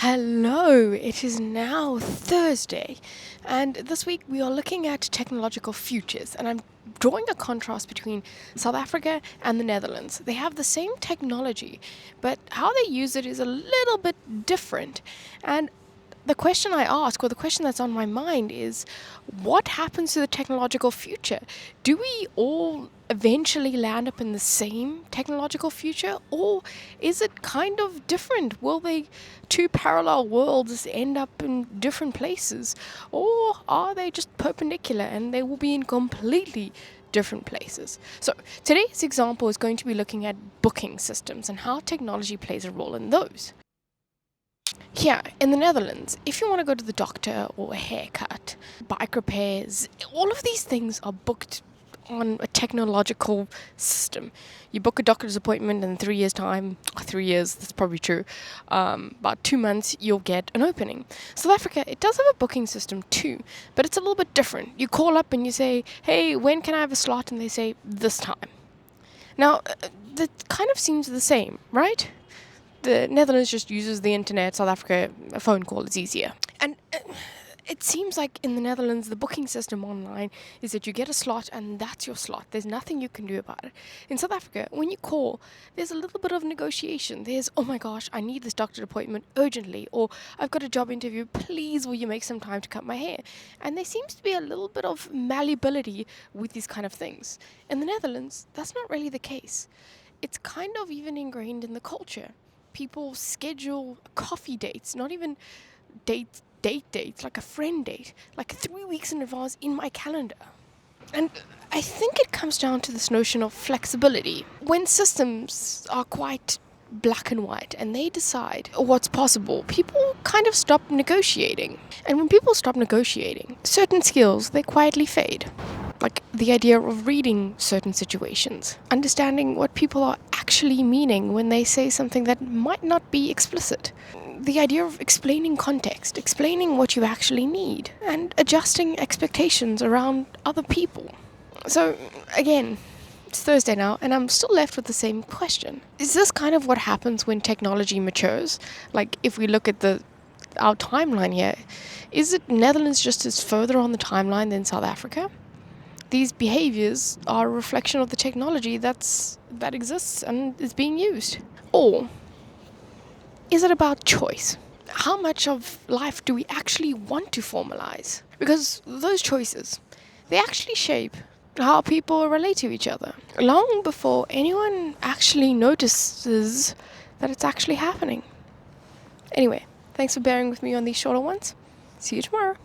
Hello, it is now Thursday, and this week we are looking at technological futures, and I'm drawing a contrast between South Africa and the Netherlands. They have the same technology, but how they use it is a little bit different. And the question I ask, or the question that's on my mind, is what happens to the technological future? Do we all eventually land up in the same technological future, or is it kind of different? Will they two parallel worlds end up in different places, or are they just perpendicular and they will be in completely different places? So today's example is going to be looking at booking systems and how technology plays a role in those. Here in the Netherlands, if you want to go to the doctor or a haircut, bike repairs, all of these things are booked on a technological system. You book a doctor's appointment in 3 years' time, 3 years, that's probably true, about 2 months, you'll get an opening. South Africa, it does have a booking system too, but it's a little bit different. You call up and you say, hey, when can I have a slot? And they say, this time. Now, that kind of seems the same, right? The Netherlands just uses the internet. South Africa, a phone call is easier. And it seems like in the Netherlands, the booking system online is that you get a slot and that's your slot. There's nothing you can do about it. In South Africa, when you call, there's a little bit of negotiation. There's, oh my gosh, I need this doctor appointment urgently, or I've got a job interview. Please, will you make some time to cut my hair? And there seems to be a little bit of malleability with these kind of things. In the Netherlands, that's not really the case. It's kind of even ingrained in the culture. People schedule coffee dates, not even dates, like a friend date, like 3 weeks in advance in my calendar. And I think it comes down to this notion of flexibility. When systems are quite black and white and they decide what's possible, people kind of stop negotiating. And when people stop negotiating, certain skills, they quietly fade. Like the idea of reading certain situations, understanding what people are actually meaning when they say something that might not be explicit. The idea of explaining context, explaining what you actually need, and adjusting expectations around other people. So, again, it's Thursday now, and I'm still left with the same question. Is this kind of what happens when technology matures? Like, if we look at our timeline here, is it Netherlands just as further on the timeline than South Africa? These behaviors are a reflection of the technology that exists and is being used. Or is it about choice? How much of life do we actually want to formalize? Because those choices, they actually shape how people relate to each other, long before anyone actually notices that it's actually happening. Anyway, thanks for bearing with me on these shorter ones. See you tomorrow.